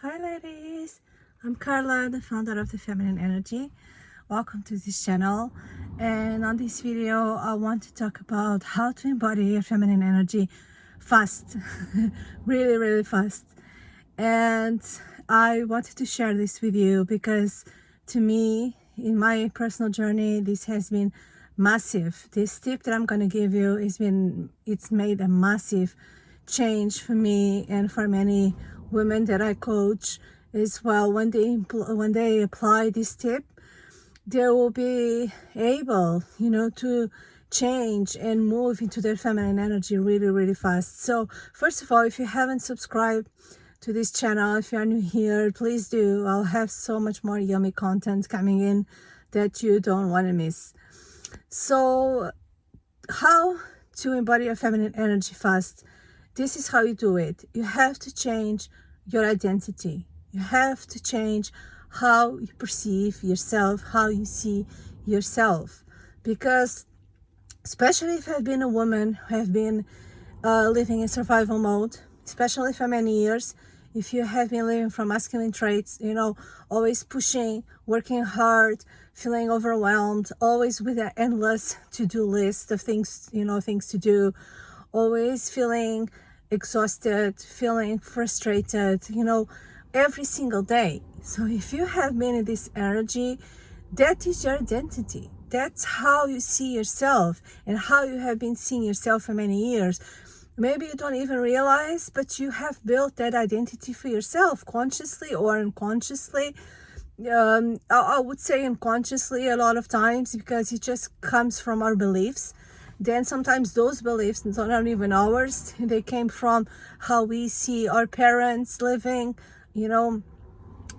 Hi ladies, I'm Carla, the founder of the Feminine Energy. Welcome to this channel, and on this video I want to talk about how to embody your feminine energy fast, really fast. And I wanted to share this with you because to me, in my personal journey, this has been massive. This tip that I'm going to give you it's made a massive change for me and for many women that I coach as well. When they apply this tip, they will be able, to change and move into their feminine energy really fast. So first of all, if you haven't subscribed to this channel, if you're new here, please do. I'll have so much more yummy content coming in that you don't want to miss. So how to embody your feminine energy fast? This is how you do it. You have to change your identity. You have to change how you perceive yourself, how you see yourself. Because especially if I've been a woman who have been living in survival mode, especially for many years, if you have been living from masculine traits, always pushing, working hard, feeling overwhelmed, always with an endless to-do list of things, things to do, always feeling exhausted, feeling frustrated, every single day. So if you have been in this energy, that is your identity. That's how you see yourself and how you have been seeing yourself for many years. Maybe you don't even realize, but you have built that identity for yourself, consciously or unconsciously. I would say unconsciously a lot of times, because it just comes from our beliefs. Then sometimes those beliefs are not even ours. They came from how we see our parents living,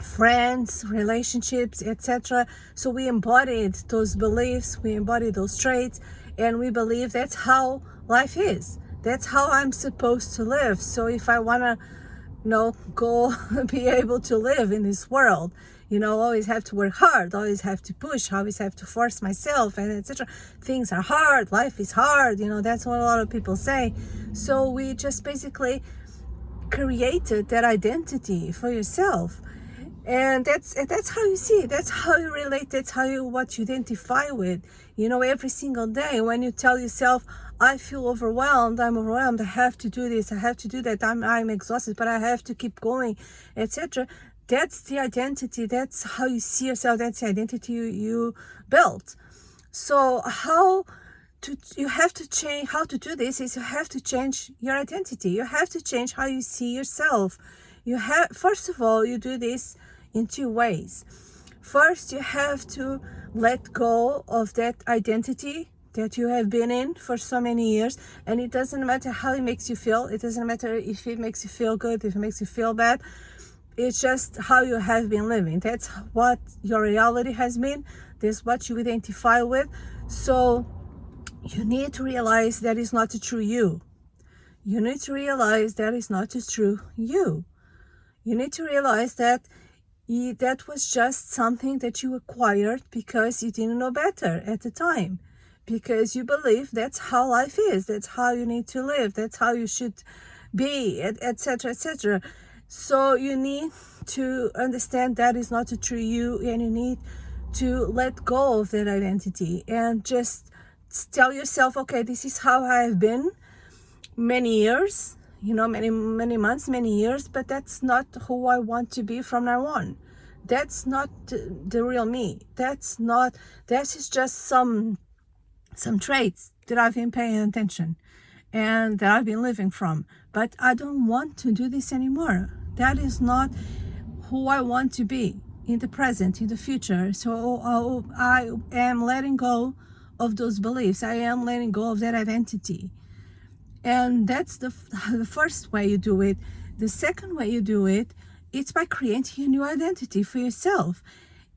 friends, relationships, etc. So we embodied those beliefs, we embodied those traits, and we believe that's how life is. That's how I'm supposed to live. So if I want to, go be able to live in this world, always have to work hard, always have to push, always have to force myself, and etc. Things are hard, life is hard, that's what a lot of people say. So we just basically created that identity for yourself. And that's how you see it, that's how you relate, that's what you identify with, every single day. When you tell yourself, I feel overwhelmed, I'm overwhelmed, I have to do this, I have to do that, I'm exhausted, but I have to keep going, etc. That's the identity, that's how you see yourself, that's the identity you built. So you have to change. How to do this is you have to change your identity. You have to change how you see yourself. First of all, you do this in two ways. First, you have to let go of that identity that you have been in for so many years, and it doesn't matter how it makes you feel. It doesn't matter if it makes you feel good, if it makes you feel bad. It's just how you have been living. That's what your reality has been. That's what you identify with. So you need to realize that is not the true you. You need to realize that is not the true you. You need to realize that that was just something that you acquired because you didn't know better at the time, because you believe that's how life is, that's how you need to live, that's how you should be, etc. So you need to understand that is not the true you, and you need to let go of that identity and just tell yourself, okay, this is how I have been many years, many months, many years, but that's not who I want to be from now on. That's not the real me. That is just some traits that I've been paying attention and that I've been living from, but I don't want to do this anymore. That is not who I want to be in the present, in the future. So I am letting go of those beliefs. I am letting go of that identity. And that's the first way you do it. The second way you do it, it's by creating a new identity for yourself.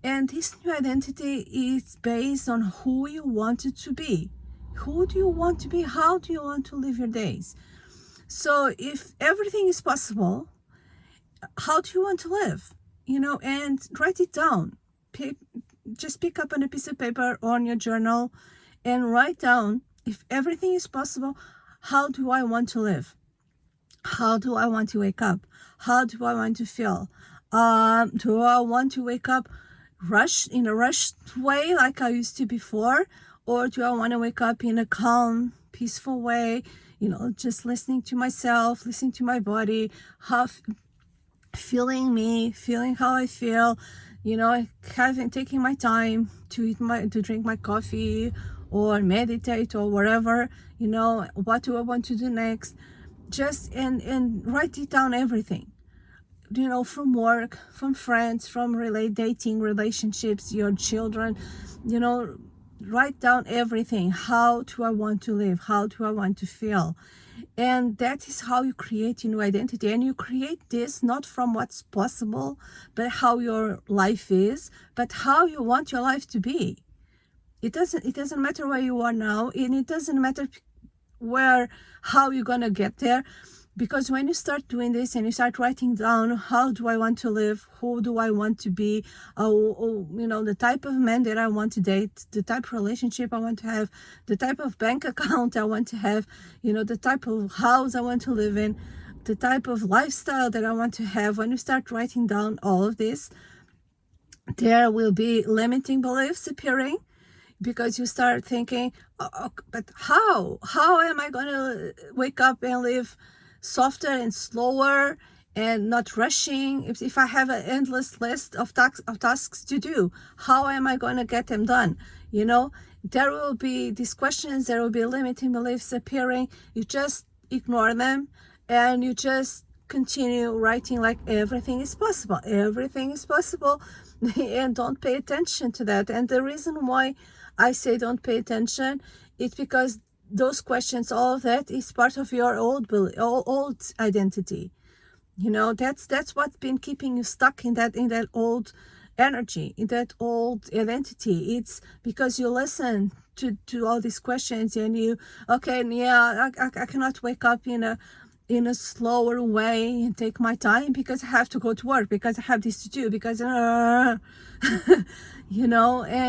And this new identity is based on who you want it to be. Who do you want to be? How do you want to live your days? So if everything is possible, how do you want to live? And write it down. Just pick up on a piece of paper or on your journal and write down, if everything is possible, how do I want to live? How do I want to wake up? How do I want to feel? Do I want to wake up in a rushed way like I used to before? Or do I want to wake up in a calm, peaceful way, just listening to myself, listening to my body, feeling me, feeling how I feel, taking my time to drink my coffee or meditate or whatever, what do I want to do next? Just and write it down, everything, from work, from friends, from dating, relationships, your children, write down everything. How do I want to live? How do I want to feel? And that is how you create your new identity. And you create this not from what's possible, but how your life is, but how you want your life to be. It doesn't matter where you are now, and it doesn't matter how you're gonna get there. Because when you start doing this and you start writing down, how do I want to live? Who do I want to be? The type of man that I want to date, the type of relationship I want to have, the type of bank account I want to have, the type of house I want to live in, the type of lifestyle that I want to have. When you start writing down all of this, there will be limiting beliefs appearing, because you start thinking, but how am I going to wake up and live softer and slower and not rushing? If I have an endless list of tasks to do, how am I going to get them done? There will be these questions, there will be limiting beliefs appearing. You just ignore them and you just continue writing like everything is possible, and don't pay attention to that. And the reason why I say don't pay attention, it's because those questions, all of that is part of your old identity. That's what's been keeping you stuck in that old energy, in that old identity. It's because you listen to all these questions and I cannot wake up in a slower way and take my time because I have to go to work, because I have this to do, because and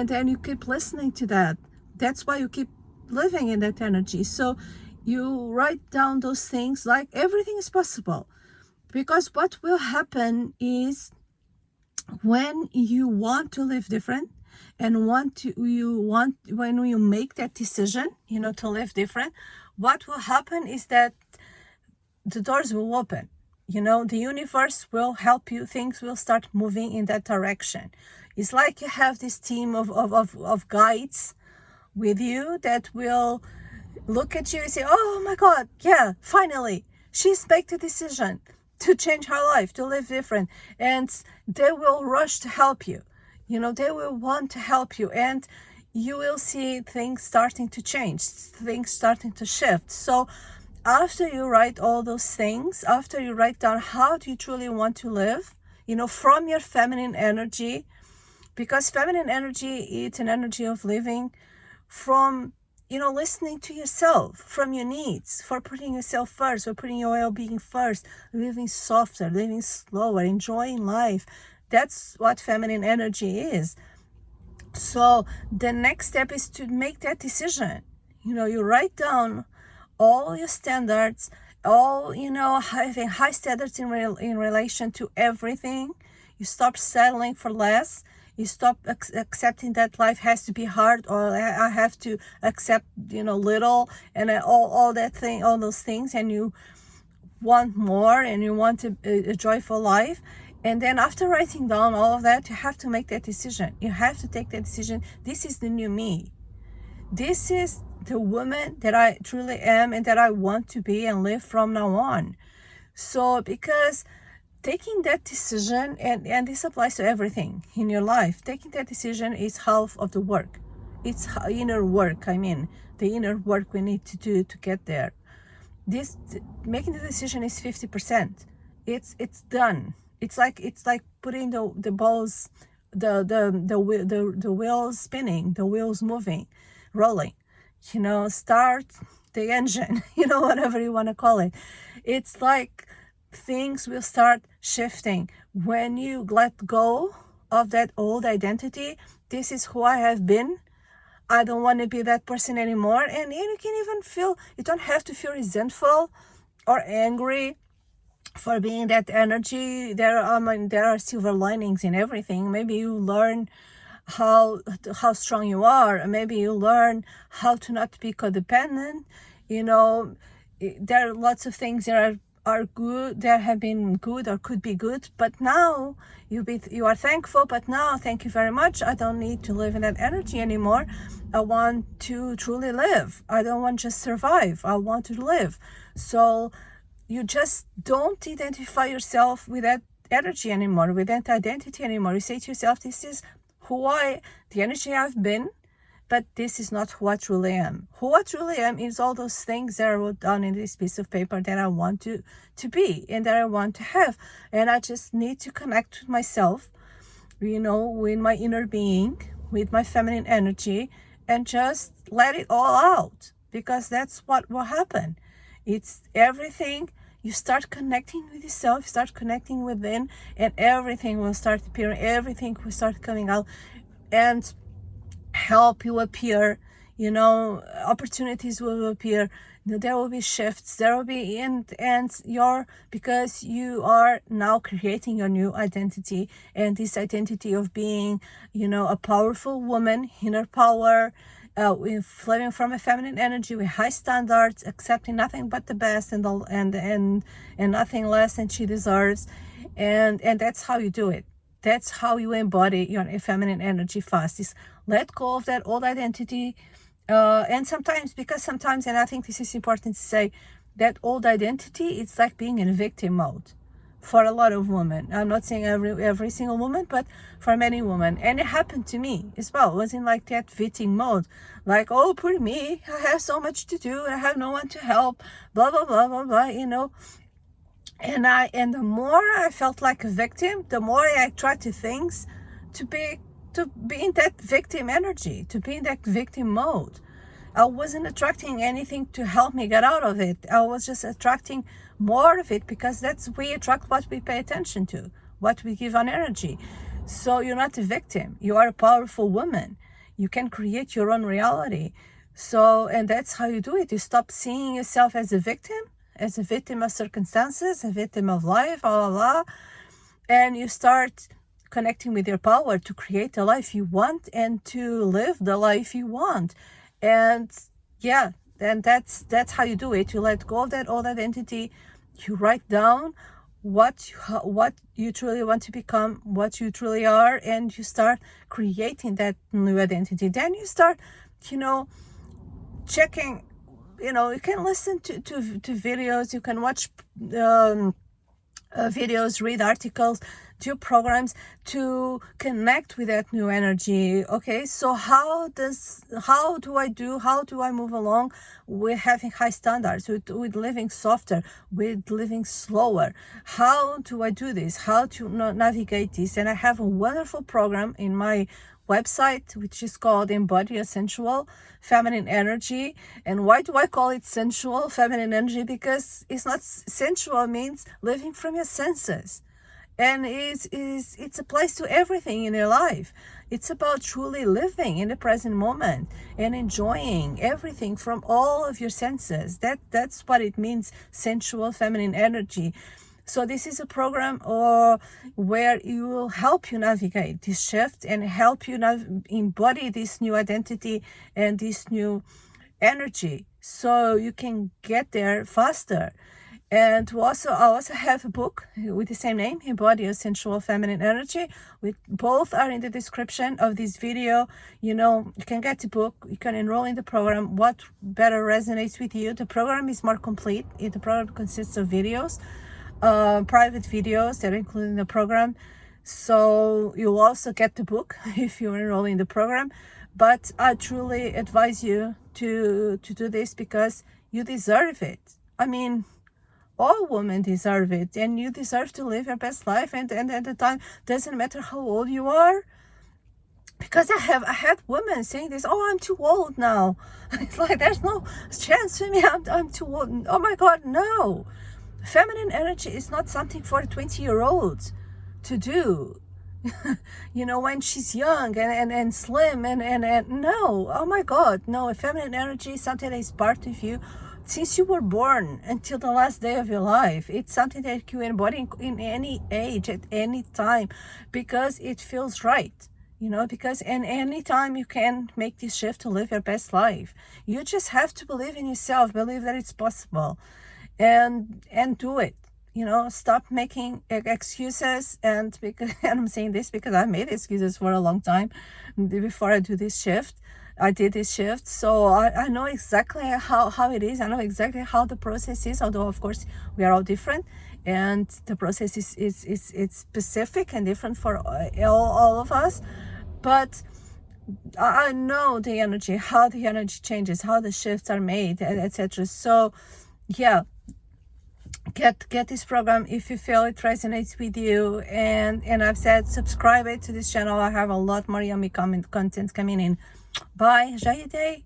then you keep listening to that. That's why you keep living in that energy. So you write down those things like everything is possible, because what will happen is when you want to live different and when you make that decision, to live different, what will happen is that the doors will open. The universe will help you. Things will start moving in that direction. It's like you have this team of guides with you that will look at you and say, oh my God, yeah, finally, she's made the decision to change her life, to live different. And they will rush to help you. They will want to help you. And you will see things starting to change, things starting to shift. So after you write all those things, after you write down how do you truly want to live, from your feminine energy, because feminine energy, it's an energy of living from, listening to yourself, from your needs, for putting yourself first, for putting your well-being first, living softer, living slower, enjoying life. That's what feminine energy is. So the next step is to make that decision. You write down all your standards, having high standards in relation to everything. You stop settling for less. You stop accepting that life has to be hard, or I have to accept, little, and all those things, and you want more, and you want a joyful life. And then after writing down all of that, you have to make that decision. You have to take that decision. This is the new me. This is the woman that I truly am and that I want to be and live from now on. So because taking that decision, and this applies to everything in your life, taking that decision is half of the work. It's inner work. The inner work we need to do to get there. Making the decision is 50%. It's done. It's like putting the balls, the wheels spinning, the wheels moving, rolling. Start the engine. Whatever you want to call it. It's like things will start shifting when you let go of that old identity. This is who I have been. I don't want to be that person anymore. And you can even you don't have to feel resentful or angry for being that energy. There are silver linings in everything. Maybe you learn how strong you are, and maybe you learn how to not be codependent. You know, there are lots of things that are good, that have been good or could be good, but now you are thankful. But now, thank you very much, I don't need to live in that energy anymore. I want to truly live. I don't want just survive, I want to live. So you just don't identify yourself with that energy anymore, with that identity anymore. You say to yourself, this is the energy I've been, but this is not who I truly am. Who I truly am is all those things that I wrote down in this piece of paper that I want to be and that I want to have. And I just need to connect with myself, with my inner being, with my feminine energy, and just let it all out, because that's what will happen. It's everything. You start connecting with yourself, you start connecting within, and everything will start appearing, everything will start coming out and help you appear. Opportunities will appear. There will be shifts, there will be, because you are now creating your new identity, and this identity of being, a powerful woman, inner power, with living from a feminine energy with high standards, accepting nothing but the best and nothing less than she deserves, and that's how you do it. That's how you embody your feminine energy fast. Is let go of that old identity, and sometimes, and I think this is important to say, that old identity, it's like being in victim mode for a lot of women. I'm not saying every single woman, but for many women. And it happened to me as well. I was in like that victim mode, like, oh, poor me, I have so much to do and I have no one to help, blah blah blah blah blah, and the more I felt like a victim, the more I attracted things to be in that victim energy, to be in that victim mode. I wasn't attracting anything to help me get out of it. I was just attracting more of it, because we attract what we pay attention to, what we give on energy. So you're not a victim. You are a powerful woman. You can create your own reality. So, and that's how you do it. You stop seeing yourself as a victim of circumstances, a victim of life, blah, blah, blah, and you start connecting with your power to create the life you want and to live the life you want. And yeah, and that's how you do it. You let go of that old identity. You write down what you truly want to become, what you truly are, and you start creating that new identity. Then you start, checking. You can listen to videos. You can watch videos, read articles, do programs to connect with that new energy. Okay, so how do I move along with having high standards, with living softer, with living slower? How do I do this? How to navigate this? And I have a wonderful program in my website, which is called Embody Sensual Feminine Energy. And why do I call it sensual feminine energy? Because it's not sensual, means living from your senses, and it's applies to everything in your life. It's about truly living in the present moment and enjoying everything from all of your senses. That's what it means, sensual feminine energy. So this is a program where it will help you navigate this shift and help you embody this new identity and this new energy, so you can get there faster. And I also have a book with the same name, Embody Sensual Feminine Energy. Both are in the description of this video. You can get the book, you can enroll in the program, what better resonates with you. The program is more complete. The program consists of videos, private videos that are included in the program. So you'll also get the book if you enroll in the program. But I truly advise you to do this, because you deserve it. I mean, all women deserve it, and you deserve to live your best life. And at the time, doesn't matter how old you are, because I had women saying this, oh, I'm too old now. It's like, there's no chance for me, I'm too old. Oh my God, no. Feminine energy is not something for a 20-year-old to do. When she's young and slim and no, oh my God, no. Feminine energy is something that is part of you since you were born until the last day of your life. It's something that you embody in any age, at any time, because it feels right. Because in any time you can make this shift to live your best life. You just have to believe in yourself, believe that it's possible, and do it. Stop making excuses. And because and I'm saying this because I made excuses for a long time before I did this shift. So I know exactly how it is. I know exactly how the process is, although of course we are all different, and the process is it's specific and different for all of us. But I know the energy, how the energy changes, how the shifts are made, etc. So yeah, get this program if you feel it resonates with you. And I've said subscribe it to this channel. I have a lot more yummy content coming in. Bye. Enjoy your day.